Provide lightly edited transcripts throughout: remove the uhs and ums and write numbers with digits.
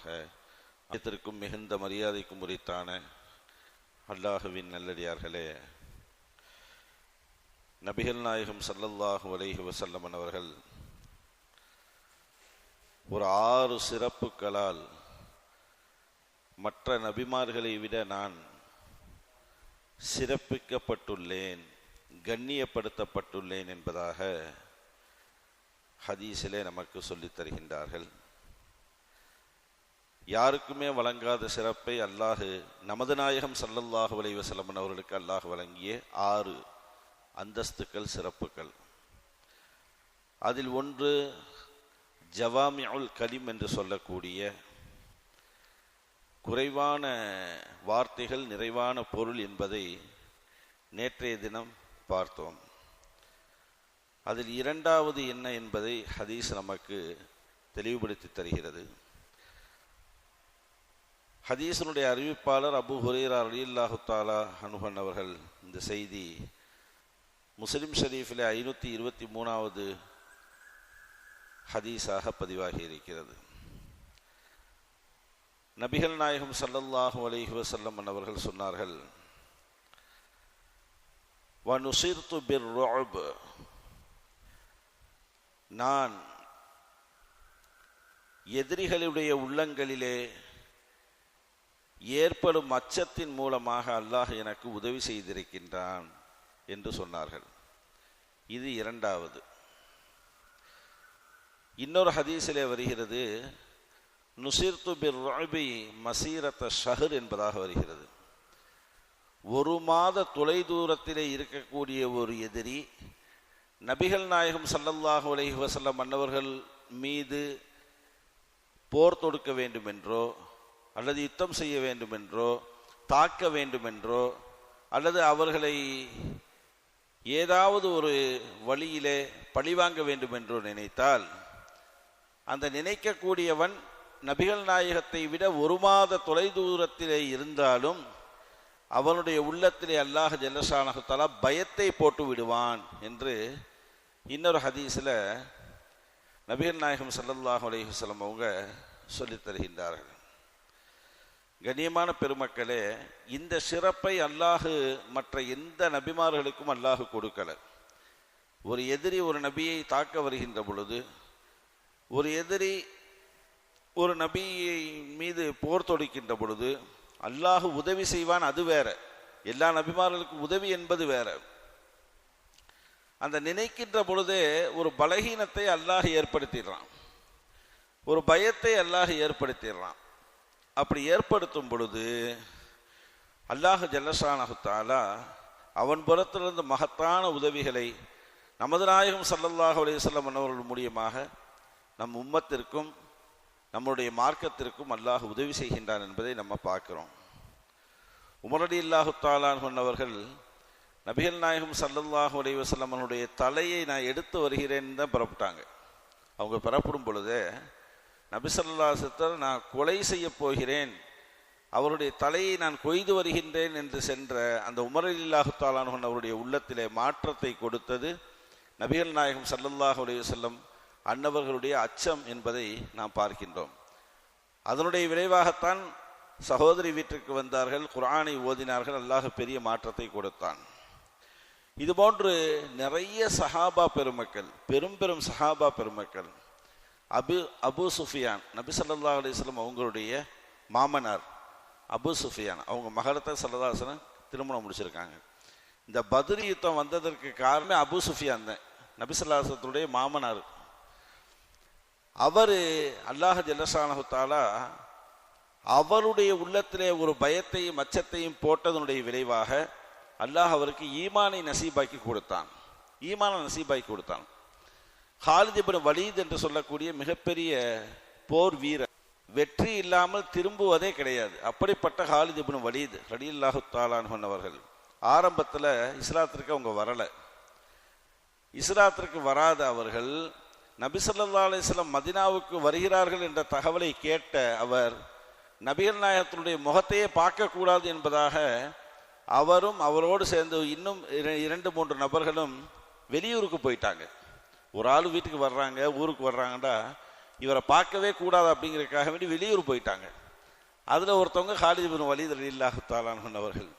தருவானாக. அனைத்திற்கும் மிகுந்த மரியாதைக்கும் உரித்தான அல்லாஹுவின் நல்லடியார்களே, நபிகள் நாயகம் ஸல்லல்லாஹு அலைஹி வஸல்லம் அவர்கள் ஒரு 6 சிறப்புகளால் மற்ற நபிமார்களை விட நான் சிறப்பிக்கப்பட்டுள்ளேன், கண்ணியப்படுத்தப்பட்டுள்ளேன் என்பதாக ஹதீஸிலே நமக்கு சொல்லித் தருகின்றார்கள். யாருக்குமே வழங்காத சிறப்பை அல்லாஹ் நமது நாயகம் ஸல்லல்லாஹு அலைஹி வஸல்லம் அவர்களுக்கு அல்லாஹ் வழங்கிய 6 அந்தஸ்துக்கள், சிறப்புகள். அதில் ஒன்று ஜவாமிஉல் கலிம் என்று சொல்லக்கூடிய குறைவான வார்த்தைகள் நிறைவான பொருள் என்பதை நேற்றைய தினம் பார்த்தோம். அதில் இரண்டாவது என்ன என்பதை ஹதீஸ் நமக்கு தெளிவுபடுத்தி தருகிறது. ஹதீஸினுடைய அறிவிப்பாளர் அபூ ஹுரைரா ரலியல்லாஹு தஆலா அன்ஹு அவர்கள் இந்த செய்தி முஸ்லிம் ஷரீஃபிலே 523வது ஹதீஸாக பதிவாகி இருக்கிறது. நபிகள் நாயகம் ஸல்லல்லாஹு அலைஹி வஸல்லம் அவர்கள் சொன்னார்கள், வனுசிர்து பிர்ருஅப், நான் எதிரிகளுடைய உள்ளங்களிலே ஏற்படும் அச்சத்தின் மூலமாக அல்லாஹ் எனக்கு உதவி செய்திருக்கின்றான் என்று சொன்னார்கள். இது இரண்டாவது. இன்னொரு ஹதீஸிலே வருகிறது, நுசிர்து பிர்ருஅபி மசீரத ஷஹர் என்பதாக வருகிறது. 1 மாத தொலைதூரத்திலே இருக்கக்கூடிய ஒரு எதிரி நபிகள் நாயகம் ஸல்லல்லாஹு அலைஹி வஸல்லம் மன்னவர்கள் மீது போர் தொடுக்க வேண்டுமென்றோ அல்லது யுத்தம் செய்ய வேண்டுமென்றோ தாக்க வேண்டுமென்றோ அல்லது அவர்களை ஏதாவது ஒரு வழியிலே பழிவாங்க வேண்டுமென்றோ நினைத்தால், அந்த நினைக்கக்கூடியவன் நபிகள் நாயகத்தை விட 1 மாத தொலைதூரத்திலே இருந்தாலும் அவனுடைய உள்ளத்திலே அல்லாஹ் ஜல்லஷானஹு தஆலா பயத்தை போட்டு விடுவான் என்று இன்னொரு ஹதீஸில் நபிகள் நாயகம் ஸல்லல்லாஹு அலைஹி வஸல்லம் அவங்க சொல்லித் தருகின்றார்கள். கண்ணியமான பெருமக்களே, இந்த சிறப்பை அல்லாஹ் மற்ற எந்த நபிமார்களுக்கும் அல்லாஹ் கொடுக்கல. ஒரு எதிரி ஒரு நபியை தாக்க வருகின்ற பொழுது, ஒரு எதிரி ஒரு நபியை மீது போர் தொடுக்கின்ற பொழுது அல்லாஹ் உதவி செய்வான், அது வேற. எல்லா நபிமார்களுக்கும் உதவி என்பது வேற. அந்த நினைக்கின்ற பொழுதே ஒரு பலகீனத்தை அல்லாஹ் ஏற்படுத்திடுறான், ஒரு பயத்தை அல்லாஹ் ஏற்படுத்திடுறான். அப்படி ஏற்படுத்தும் பொழுது அல்லாஹ் ஜல்லஷானஹு தஆலா அவன் புறத்திலிருந்து மகத்தான உதவிகளை நமது நாயகம் ஸல்லல்லாஹு அலைஹி வஸல்லம் அவர்கள் மூலியமாக நம் உம்மத்திற்கும் நம்முடைய மார்க்கத்திற்கும் அல்லாஹ் உதவி செய்கின்றான் என்பதை நம்ம பார்க்கிறோம். உமர் ரலியல்லாஹு தஆலா அன்ஹு அவர்கள் நபிகள் நாயகம் ஸல்லல்லாஹு அலைஹி வஸல்லம் அவருடைய தலையை நான் எடுத்து வருகிறேன்னு தான் புறப்பட்டாங்க. அவங்க புறப்படும் பொழுது நபி ஸல்லல்லாஹு அலைஹி வஸல்லம் நான் கொலை செய்ய போகிறேன், அவருடைய தலையை நான் கொய்து வருகின்றேன் என்று சென்ற அந்த உமர் ரலியல்லாஹு தஆலா அன்ஹு அவருடைய உள்ளத்திலே மாற்றத்தை கொடுத்தது நபிகள் நாயகம் ஸல்லல்லாஹு அலைஹி வஸல்லம் அன்னவர்களுடைய அச்சம் என்பதை நாம் பார்க்கின்றோம். அதனுடைய விளைவாகத்தான் சகோதரி வீட்டிற்கு வந்தார்கள், குர்ஆனை ஓதினார்கள், அல்லாஹ் பெரிய மாற்றத்தை கொடுத்தான். இதுபோன்று நிறைய சஹாபா பெருமக்கள், பெரும் பெரும் சஹாபா பெருமக்கள், அபு சுஃபியான், நபி ஸல்லல்லாஹு அலைஹி வஸல்லம் அவங்களுடைய மாமனார் அபு சுஃபியான், அவங்க மகளத்தை ஸல்லல்லாஹு அலைஹி வஸல்லம் திருமணம் முடிச்சிருக்காங்க. இந்த பத்ர் யுத்தம் வந்ததற்கு காரணமே அபு சுஃபியான் தான், நபி ஸல்லல்லாஹு அலைஹி வஸல்லத்துடைய மாமனார். அவர் அல்லாஹ் ஜல்லஷானஹு தஆலா அவருடைய உள்ளத்திலே ஒரு பயத்தையும் அச்சத்தையும் போட்டதனுடைய விளைவாக அல்லாஹ் அவருக்கு ஈமானை நசீபாக்கி கொடுத்தான், ஈமானை நசீபாக்கி கொடுத்தான். காலித் இப்னு வலீத் என்று சொல்லக்கூடிய மிகப்பெரிய போர் வீரர், வெற்றி இல்லாமல் திரும்புவதே கிடையாது. அப்படிப்பட்ட காலித் இப்னு வலீத் ரலியல்லாஹு தஆலா அன்ஹு அவர்கள் ஆரம்பத்தில் இஸ்லாத்திற்கு அவங்க வரலை. இஸ்லாத்திற்கு வராத அவர்கள் நபி ஸல்லல்லாஹு அலைஹி வஸல்லம் மதீனாவுக்கு வருகிறார்கள் என்ற தகவலை கேட்ட அவர் நபிகள் நாயகத்தினுடைய முகத்தையே பார்க்கக்கூடாது என்பதாக அவரும் அவரோடு சேர்ந்து இன்னும் 2-3 நபர்களும் வெளியூருக்கு போயிட்டாங்க. ஒரு ஆள் வீட்டுக்கு வர்றாங்க, ஊருக்கு வர்றாங்கடா இவரை பார்க்கவே கூடாது அப்படிங்கிறதுக்காக வேண்டி வெளியூர் போயிட்டாங்க. அதில் ஒருத்தவங்க காலித் இப்னு வலீத் ரலியல்லாஹு தஆலா அன்ஹு அவர்கள்.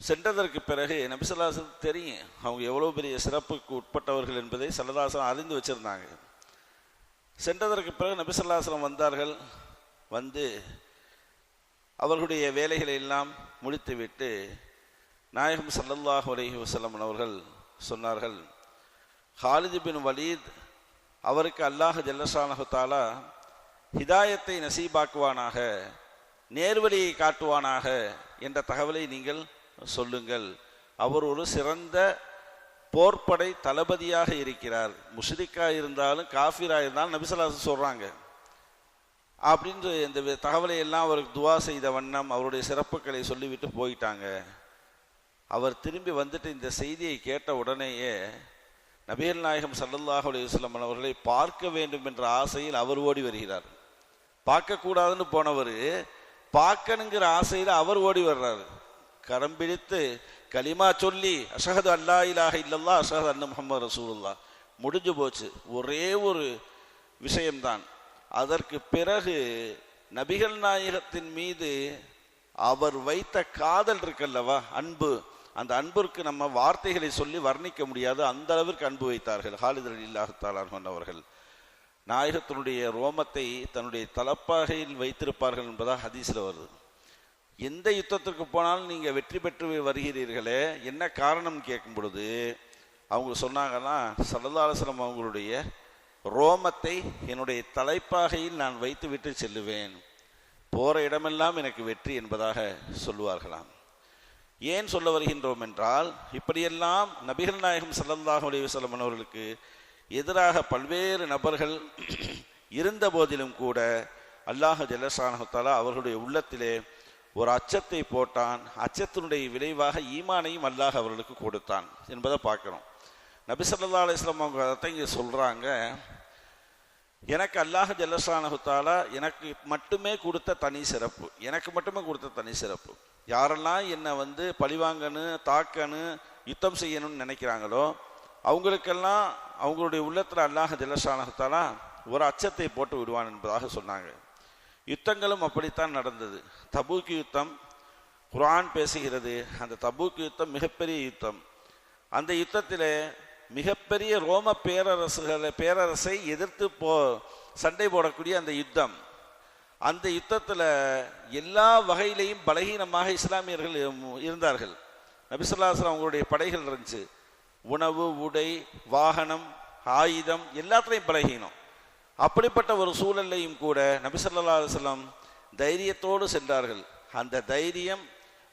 சென்றதற்கு பிறகு நபி ஸல்லல்லாஹு அலைஹி வஸல்லம் தெரியும் அவங்க எவ்வளோ பெரிய சிறப்புக்கு உட்பட்டவர்கள் என்பதை ஸல்லல்லாஹு அலைஹி வஸல்லம் அறிந்து வச்சிருந்தாங்க. சென்றதற்கு பிறகு நபி ஸல்லல்லாஹு அலைஹி வஸல்லம் வந்தார்கள். வந்து அவர்களுடைய வேலைகளை எல்லாம் முடித்துவிட்டு நாயகம் ஸல்லல்லாஹு அலைஹி வஸல்லம் அவர்கள் சொன்னார்கள், காலித் இப்னு வலீத் அவருக்கு அல்லாஹ் ஜல்லஷானஹு தஆலா ஹிதாயத்தை நசீபாக்குவானாக, நேர்வழியை காட்டுவானாக என்ற தகவலை நீங்கள் சொல்லுங்கள். அவர் ஒரு சிறந்த போர்ப்படை தளபதியாக இருக்கிறார். முஷ்ரிக்காக இருந்தாலும் காஃபிராக இருந்தாலும் நபி ஸல்லல்லாஹு அலைஹி வஸல்லம் சொல்கிறாங்க அப்படின்ற இந்த தகவலை எல்லாம் அவருக்கு துவா செய்த வண்ணம் அவருடைய சிறப்புகளை சொல்லிவிட்டு போயிட்டாங்க. அவர் திரும்பி வந்துட்டு இந்த செய்தியை கேட்ட உடனேயே நபிகள் நாயகம் ஸல்லல்லாஹு அலைஹி வஸல்லம் அவர்களை பார்க்க வேண்டும் என்ற ஆசையில் அவர் ஓடி வருகிறார். பார்க்கக்கூடாதுன்னு போனவர் பார்க்கணுங்கிற ஆசையில் அவர் ஓடி வர்றாரு. கரம் பிடித்து கலிமா சொல்லி அஷ்ஹது அல்லா இலாஹ இல்லல்லாஹ் அஷ்ஹது அன்ன முஹம்மது ரசூலுல்லாஹ் முடிஞ்சு போச்சு. ஒரே ஒரு விஷயம்தான். அதற்கு பிறகு நபிகள் நாயகத்தின் மீது அவர் வைத்த காதல் இருக்கல்லவா, அன்பு, அந்த அன்பிற்கு நம்ம வார்த்தைகளை சொல்லி வர்ணிக்க முடியாது. அந்த அளவிற்கு அன்பு வைத்தார்கள் காலித் ரலியல்லாஹு தஆலா அன்ஹு அவர்கள். நாயகத்தினுடைய ரோமத்தை தன்னுடைய தலப்பாகையில் வைத்திருப்பார்கள் என்பதாக ஹதீஸில் வருது. எந்த யுத்தத்திற்கு போனாலும் நீங்கள் வெற்றி பெற்று வருகிறீர்களே, என்ன காரணம் கேட்கும் பொழுது அவங்க சொன்னாங்கன்னா, ஸல்லல்லாஹு அலைஹி வஸல்லம் அவங்களுடைய ரோமத்தை என்னுடைய தலைப்பாகையில் நான் வைத்து விட்டு செல்லுவேன், போகிற இடமெல்லாம் எனக்கு வெற்றி என்பதாக சொல்லுவார்களாம். ஏன் சொல்ல வருகின்றோம் என்றால், இப்படியெல்லாம் நபிகள் நாயகம் ஸல்லல்லாஹு அலைஹி வஸல்லம் அவர்களுக்கு எதிராக பல்வேறு நபர்கள் இருந்த போதிலும் கூட அல்லாஹ் ஜல்லஷானஹு தஆலா அவர்களுடைய உள்ளத்திலே ஒரு அச்சத்தை போட்டான். அச்சத்தினுடைய விளைவாக ஈமானையும் அல்லாஹ் அவர்களுக்கு கொடுத்தான் என்பதை பார்க்குறோம். நபி ஸல்லல்லாஹு அலைஹி வஸல்லம் அவங்க அதை இங்கே சொல்கிறாங்க, எனக்கு அல்லாஹ் ஜல்லஷானஹு தஆலா எனக்கு மட்டுமே கொடுத்த தனி சிறப்பு, எனக்கு மட்டுமே கொடுத்த தனி சிறப்பு. யாரெல்லாம் என்னை வந்து பழிவாங்கன்னு தாக்கன்னு யுத்தம் செய்யணும்னு நினைக்கிறாங்களோ அவங்களுக்கெல்லாம் அவங்களுடைய உள்ளத்தில் அல்லாஹ் ஜல்லஷானஹு தஆலா ஒரு அச்சத்தை போட்டு விடுவான் என்பதாக சொன்னாங்க. யுத்தங்களும் அப்படித்தான் நடந்தது. தபூக் யுத்தம் குர்ஆன் பேசுகிறது. அந்த தபூக் யுத்தம் மிகப்பெரிய யுத்தம். அந்த யுத்தத்தில் மிகப்பெரிய ரோம பேரரசை எதிர்த்து சண்டை போடக்கூடிய அந்த யுத்தம். அந்த யுத்தத்தில் எல்லா வகையிலையும் பலகீனமாக இஸ்லாமியர்கள் இருந்தார்கள். நபி ஸல்லல்லாஹு அலைஹி வஸல்லம் அவங்களுடைய படைகள் இருந்துச்சு. உணவு, உடை, வாகனம், ஆயுதம் எல்லாத்துலேயும் பலகீனம். அப்படிப்பட்ட ஒரு சூழலையும் கூட நபி ஸல்லல்லாஹு அலைஹி வஸல்லம் தைரியத்தோடு சென்றார்கள். அந்த தைரியம்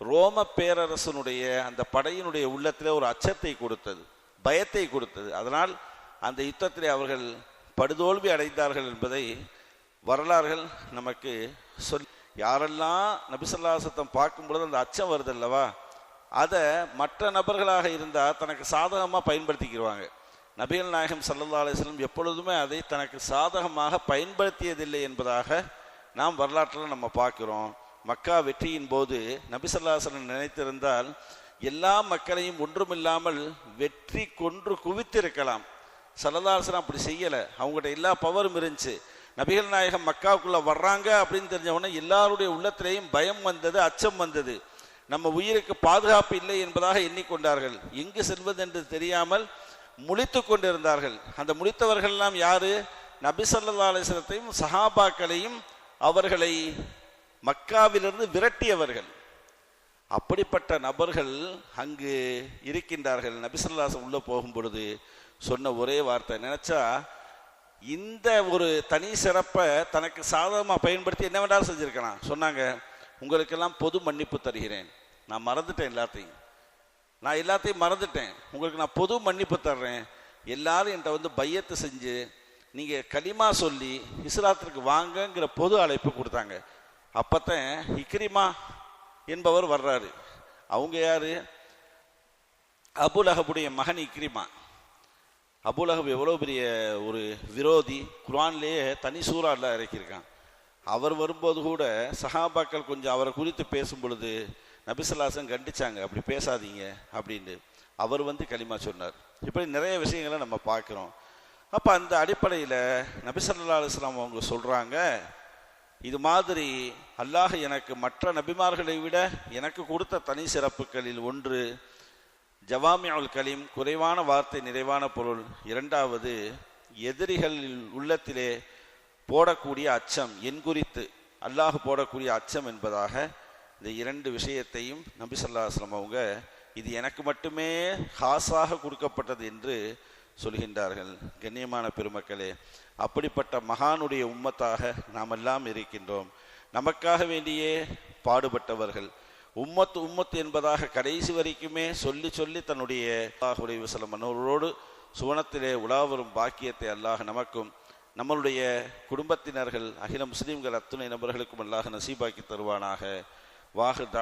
ரோம பேரரசனுடைய அந்த படையினுடைய உள்ளத்தில் ஒரு அச்சத்தை கொடுத்தது, பயத்தை கொடுத்தது. அதனால் அந்த யுத்தத்திலே அவர்கள் படுதோல்வி அடைந்தார்கள் என்பதை வரலாறுகள் நமக்கு சொல். யாரெல்லாம் நபி ஸல்லல்லாஹு அலைஹி வஸல்லம் பார்க்கும் பொழுது அந்த அச்சம் வருது அல்லவா, அதை மற்ற நபர்களாக இருந்தால் தனக்கு சாதகமாக பயன்படுத்திக்கிடுவாங்க. நபிகள் நாயகம் ஸல்லல்லாஹு அலைஹி வஸல்லம் எப்பொழுதுமே அதை தனக்கு சாதகமாக பயன்படுத்தியதில்லை என்பதாக நாம் வரலாற்றில் நம்ம பார்க்கிறோம். மக்கா வெற்றியின் போது நபி ஸல்லல்லாஹு அலைஹி வஸல்லம் நினைத்திருந்தால் எல்லா மக்களையும் ஒன்றுமில்லாமல் வெற்றி கொன்று குவித்திருக்கலாம். ஸல்லல்லாஹு அலைஹி வஸல்லம் அப்படி செய்யலை. அவங்கள்ட்ட எல்லா பவரும் இருந்துச்சு. நபிகள் நாயகம் மக்காவுக்குள்ளே வர்றாங்க அப்படின்னு தெரிஞ்ச உடனே எல்லாருடைய உள்ளத்திலேயும் பயம் வந்தது, அச்சம் வந்தது. நம்ம உயிருக்கு பாதுகாப்பு இல்லை என்பதாக எண்ணிக்கொண்டார்கள். எங்கு செல்வது என்று தெரியாமல் முழித்து கொண்டிருந்தார்கள். அந்த முழித்தவர்கள் எல்லாம் யாரு? நபி ஸல்லல்லாஹு அலைஹி வஸல்லம் சஹாபாக்களையும் அவர்களை மக்காவிலிருந்து விரட்டியவர்கள். அப்படிப்பட்ட நபர்கள் அங்கு இருக்கின்றார்கள். நபி ஸல்லல்லாஹு அலைஹி வஸல்லம் உள்ள போகும் பொழுது சொன்ன ஒரே வார்த்தை, நினைச்சா இந்த ஒரு தனி சிறப்பை தனக்கு சாதகமாக பயன்படுத்தி என்ன வேண்டாலும் செஞ்சிருக்கலாம். சொன்னாங்க, உங்களுக்கெல்லாம் பொது மன்னிப்பு தருகிறேன். நான் மறந்துட்டேன், நான் எல்லாத்தையும் மறந்துட்டேன். உங்களுக்கு நான் பொது மன்னிப்பு தர்றேன். எல்லாரும் என்கிட்ட வந்து பையத்து செஞ்சு நீங்கள் கலிமா சொல்லி இஸ்லாத்திற்கு வாங்கங்கிற பொது அழைப்பு கொடுத்தாங்க. அப்போத்தான் இக்ரிமா என்பவர் வர்றாரு. அவங்க யாரு? அபூலஹபுடைய மகன் இக்ரிமா. அபூலஹப் எவ்வளோ பெரிய ஒரு விரோதி, குர்ஆன்லேயே தனி சூறாவில் இறக்கியிருக்கான். அவர் வரும்போது கூட சஹாபாக்கள் கொஞ்சம் அவரை குறித்து பேசும் பொழுது நபி ஸல்லல்லாஹு அலைஹி வஸல்லம் கண்டிச்சாங்க, அப்படி பேசாதீங்க அப்படின்னு. அவர் வந்து கலிமா சொன்னார். இப்படி நிறைய விஷயங்களை நம்ம பார்க்குறோம். அப்போ அந்த அடிப்படையில் நபி ஸல்லல்லாஹு அலைஹி வஸல்லம் அவங்க சொல்கிறாங்க, இது மாதிரி அல்லாஹ் எனக்கு மற்ற நபிமார்களை விட எனக்கு கொடுத்த தனி சிறப்புகளில் ஒன்று ஜவாமிஉல் கலீம், குறைவான வார்த்தை நிறைவான பொருள். இரண்டாவது, எதிரிகள் உள்ளத்திலே போடக்கூடிய அச்சம், என் குறித்து அல்லாஹ் போடக்கூடிய அச்சம் என்பதாக இந்த இரண்டு விஷயத்தையும் நபி ஸல்லல்லாஹு அலைஹி வஸல்லம் அவங்க இது எனக்கு மட்டுமே ஹாஸாக கொடுக்கப்பட்டது என்று சொல்கின்றார்கள். கண்ணியமான பெருமக்களே, அப்படிப்பட்ட மகானுடைய உம்மத்தாக நாம் எல்லாம் இருக்கின்றோம். நமக்காக வேண்டியே பாடுபட்டவர்கள். உம்மத்து என்பதாக கடைசி வரைக்குமே சொல்லி சொல்லி தன்னுடைய ஸல்லல்லாஹு அலைஹி வஸல்லம் மன்னரோடு சுவனத்திலே உலாவரும் பாக்கியத்தை அல்லாஹ் நமக்கும் நம்மளுடைய குடும்பத்தினர்கள் அகில முஸ்லீம்கள் அத்துணை நபர்களுக்கும் அல்லாஹ் நசீபாக்கி தருவானாக. வாஹிர்